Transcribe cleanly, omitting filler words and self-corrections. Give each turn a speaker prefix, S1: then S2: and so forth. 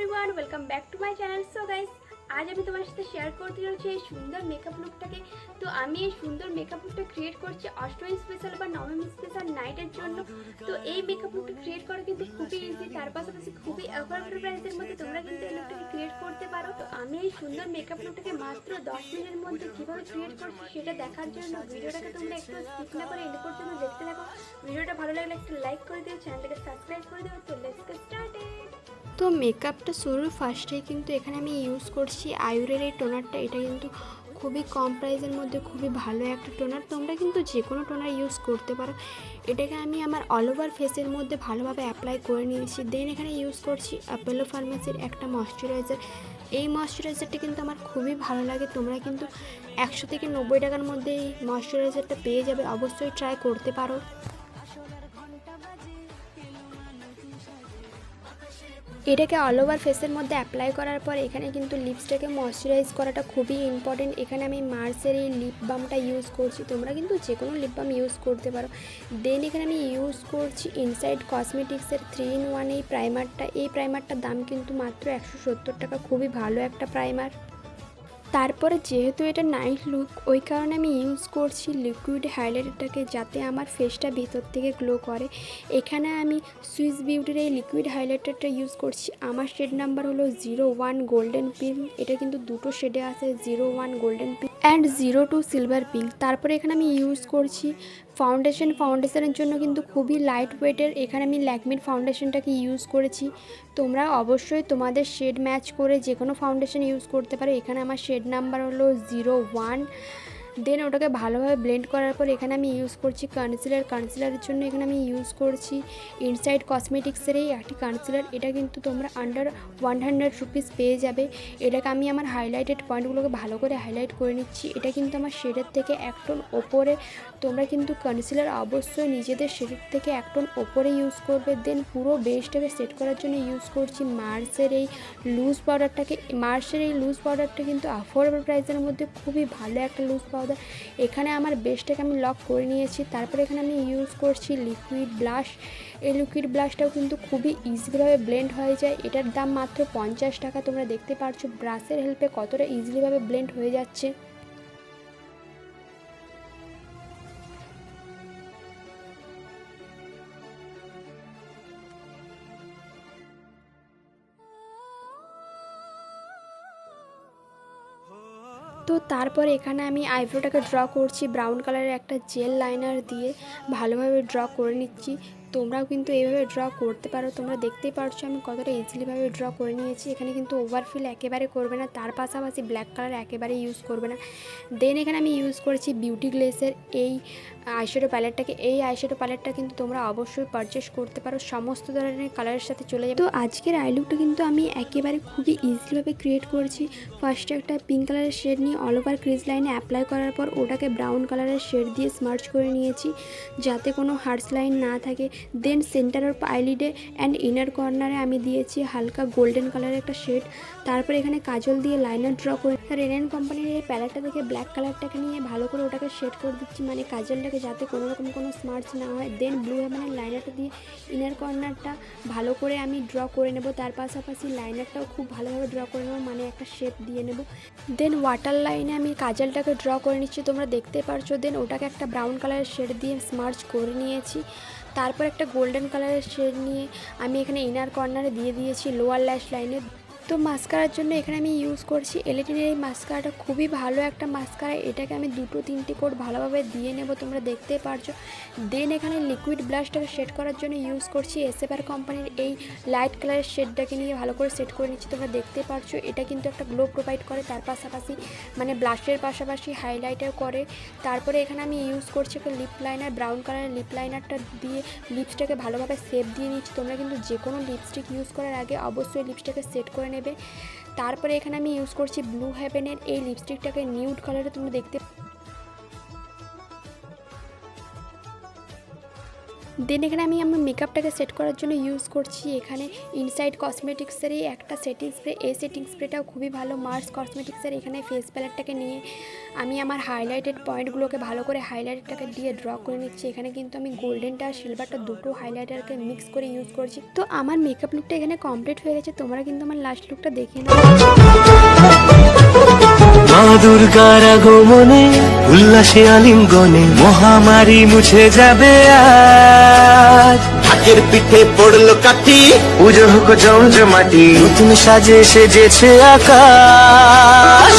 S1: Everyone, welcome back to my channel. So guys, আজ আমি তোমার সাথে শেয়ার করতে যাচ্ছি এই সুন্দর মেকআপ লুকটাকে। তো আমি এই সুন্দর মেকআপ লুকটা ক্রিয়েট করছি অষ্টমী স্পেশাল বা নবমী স্পেশাল নাইটের জন্য। তো এই মেকআপ লুকটা ক্রিয়েট করা কিন্তু খুবই ইজি, তার পাশাপাশি খুবই অ্যাফোর্ডেবল প্রাইসের মধ্যে তোমরা কিন্তু এই লুকটাকে ক্রিয়েট করতে পারো। তো আমি এই সুন্দর মেকআপ লুকটাকে মাত্র 10 মিনিটের মধ্যে কীভাবে ক্রিয়েট করছি সেটা দেখার জন্য ভিডিওটাকে তোমরা একটু স্কিপ না করে এন্ড পর্যন্ত দেখতে থাকো। ভিডিওটা ভালো লাগলে একটা লাইক করে দিও, চ্যানেলটাকে সাবস্ক্রাইব করে দিও। তো লেটস গেট স্টার্টেড। তো মেকআপটা শুরুর ফার্স্টেই কিন্তু এখানে আমি ইউজ করছি আয়ুরের এই টোনারটা। এটা কিন্তু খুবই কম প্রাইসের মধ্যে খুবই ভালো একটা টোনার, তোমরা কিন্তু যে কোনো টোনার ইউজ করতে পারো। এটাকে আমি আমার অল ওভার ফেসের মধ্যে ভালোভাবে অ্যাপ্লাই করে নিয়েছি। দেন এখানে ইউজ করছি অ্যাপোলো ফার্মেসির একটা ময়শ্চারাইজার। এই ময়শ্চারাইজারটা কিন্তু আমার খুবই ভালো লাগে। তোমরা কিন্তু 100 থেকে 90 টাকার মধ্যে এই ময়শ্চারাইজারটা পেয়ে যাবে, অবশ্যই ট্রাই করতে পারো। এটাকে অল ওভার ফেসের মধ্যে অ্যাপ্লাই করার পর এখানে কিন্তু লিপসটাকে ময়শ্চারাইজ করাটা খুবই ইম্পর্টেন্ট। এখানে আমি মার্সের এই লিপ বামটা ইউজ করছি, তোমরা কিন্তু যে কোনো লিপ বাম ইউজ করতে পারো। দেন এখানে আমি ইউজ করছি ইনসাইড কসমেটিক্সের 3-in-1 এই প্রাইমারটা। এই প্রাইমারটার দাম কিন্তু মাত্র 170 টাকা, খুবই ভালো একটা প্রাইমার। তারপরে যেহেতু এটা নাইট লুক, ওই কারণে আমি ইউজ করছি লিকুইড হাইলাইটারটাকে, যাতে আমার ফেসটা ভিতর থেকে গ্লো করে। এখানে আমি সুইস বিউটির এই লিকুইড হাইলাইটারটা ইউজ করছি। আমার শেড নাম্বার হলো 01 গোল্ডেন পিঙ্ক। এটা কিন্তু দুটো শেডে আছে, 01 golden pink and 02 silver pink. তারপরে এখানে আমি ইউজ করছি ফাউন্ডেশনের জন্য কিন্তু খুবই লাইট ওয়েটের। এখানে আমি ল্যাকমির ফাউন্ডেশনটাকে ইউজ করেছি। তোমরা অবশ্যই তোমাদের শেড ম্যাচ করে যে কোনো ফাউন্ডেশন ইউজ করতে পারো। এখানে আমার শেড নাম্বার হলো 01। দেন ওটাকে ভালোভাবে ব্লেন্ড করার পর এখানে আমি ইউজ করছি কনসিলারের জন্য এখানে আমি ইউজ করছি ইনসাইড কসমেটিক্সের এই একটি কনসিলার। এটা কিন্তু তোমরা আন্ডার 100 রুপিস পেয়ে যাবে। এটাকে আমি আমার হাইলাইটেড পয়েন্টগুলোকে ভালো করে হাইলাইট করে নিচ্ছি। এটা কিন্তু আমার শেডের থেকে 1 টোন ওপরে। তোমরা কিন্তু কনসিলার অবশ্যই নিজেদের শেডের থেকে 1 টোন ওপরে ইউজ করবে। দেন পুরো বেসটাকে সেট করার জন্য ইউজ করছি মার্সের এই লুজ পাউডারটা কিন্তু অ্যাফোর্ডেবল প্রাইসের মধ্যে খুবই ভালো একটা লুজ পাউডার। এখানে আমার বেসটাকে আমি লক করে নিয়েছি। তারপরে এখানে আমি ইউজ করছি লিকুইড ব্লাশ। এই লিকুইড ব্লাশটাও কিন্তু খুবই ইজিলিভাবে ব্লেন্ড হয়ে যায়। এটার দাম মাত্র 50 টাকা। তোমরা দেখতে পারছো ব্রাশের হেল্পে কতটা ইজিলিভাবে ব্লেন্ড হয়ে যাচ্ছে। তো তারপরে এখানে আমি আইব্রোটাকে ড্র করছি ব্রাউন কালারের একটা জেল লাইনার দিয়ে, ভালোভাবে ড্র করে নিচ্ছি। তোমরাও কিন্তু এইভাবে ড্র করতে পারো। তোমরা দেখতেই পারছো আমি কতটা ইজিলিভাবে ড্র করে নিয়েছি। এখানে কিন্তু ওভারফিল একেবারে করবে না, তার পাশাপাশি ব্ল্যাক কালার একেবারে ইউজ করবে না। দেন এখানে আমি ইউজ করেছি বিউটি গ্লেসের এই আইশ্যাডো প্যালেটটাকে। এই আইশ্যাডো প্যালেটটা কিন্তু তোমরা অবশ্যই পারচেস করতে পারো, সমস্ত ধরনের কালারের সাথে চলে যাবে। তো আজকের আই লুকটা কিন্তু আমি একেবারে খুবই ইজিলিভাবে ক্রিয়েট করেছি। ফার্স্টে একটা পিঙ্ক কালারের শেড নিয়ে অল ওভার ক্রিজ লাইনে অ্যাপ্লাই করার পর ওটাকে ব্রাউন কালারের শেড দিয়ে স্মার্চ করে নিয়েছি, যাতে কোনো হার্স লাইন না থাকে। দেন সেন্টার অফ আইলিডে অ্যান্ড ইনার কর্নারে আমি দিয়েছি হালকা গোল্ডেন কালারের একটা শেড। তারপরে এখানে কাজল দিয়ে লাইনার ড্র করে রেনেন কোম্পানির এই প্যালেটটা থেকে ব্ল্যাক কালারটাকে নিয়ে ভালো করে ওটাকে শেড করে দিচ্ছি, মানে কাজলটাকে যাতে কোনো রকম কোনো স্মার্চ না হয়। দেন ব্লু হেভেনের লাইনারটা দিয়ে ইনার কর্নারটা ভালো করে আমি ড্র করে নেব। তার পাশাপাশি লাইনারটাও খুব ভালোভাবে ড্র করে নেব, মানে একটা শেপ দিয়ে নেব। দেন ওয়াটার লাইনে আমি কাজলটাকে ড্র করে নিচ্ছি, তোমরা দেখতে পারছো। দেন ওটাকে একটা ব্রাউন কালারের শেড দিয়ে স্মার্চ করে নিয়েছি। তারপর একটা গোল্ডেন কালারের শেড নিয়ে আমি এখানে ইনার কর্নারে দিয়ে দিয়েছি লোয়ার ল্যাশ লাইনে। তো মাস্কারার জন্য এখানে আমি ইউজ করছি এলেটিনের এই মাস্কারাটা, খুবই ভালো একটা মাস্কারা। এটাকে আমি 2-3টে কোট ভালোভাবে দিয়ে নেব, তোমরা দেখতেই পারছো। দেন এখানে লিকুইড ব্লাশটাকে শেড করার জন্য ইউজ করছি এসএফআর কোম্পানির এই লাইট কালারের শেডটাকে নিয়ে ভালো করে সেট করে নিচ্ছি, তোমরা দেখতে পারছো। এটা কিন্তু একটা গ্লো প্রোভাইড করে, তার পাশাপাশি মানে ব্লাশের পাশাপাশি হাইলাইটার করে। তারপরে এখানে আমি ইউজ করছি একটা লিপ লাইনার, ব্রাউন কালারের লিপ লাইনারটা দিয়ে লিপসটাকে ভালোভাবে শেপ দিয়ে নিচ্ছি। তোমরা কিন্তু যে কোনো লিপস্টিক ইউজ করার আগে অবশ্যই লিপসটাকে সেট করে নেবে। তারপরে এখানে আমি ইউজ করছি ব্লু হেভেনের এই লিপস্টিকটাকে নিউড কালারে, তোমরা দেখতে। দেন এখানে আমি আমার মেকআপটাকে সেট করার জন্য ইউজ করছি এখানে ইনসাইড কসমেটিক্সেরই একটা সেটিং স্প্রে। এই সেটিং স্প্রেটাও খুবই ভালো। মার্স কসমেটিক্সের এখানে ফেস প্যালেটটাকে নিয়ে আমি আমার হাইলাইটেড পয়েন্টগুলোকে ভালো করে হাইলাইটারটাকে দিয়ে ড্র করে নিচ্ছি। এখানে কিন্তু আমি গোল্ডেনটা আর সিলভারটা দুটো হাইলাইটারকে মিক্স করে ইউজ করছি। তো আমার মেকআপ লুকটা এখানে কমপ্লিট হয়ে গেছে। তোমরা কিন্তু আমার লাস্ট লুকটা দেখে নাও।
S2: মা দুর্গার আগমনে উল্লাসে আলিঙ্গনে মহামারী মুছে যাবে আজ।
S3: ঢাকের পিঠে পড়লো কাঠি,
S2: পুজো হোক জমজমাটি, নতুন সাজে সেজেছে আকাশ।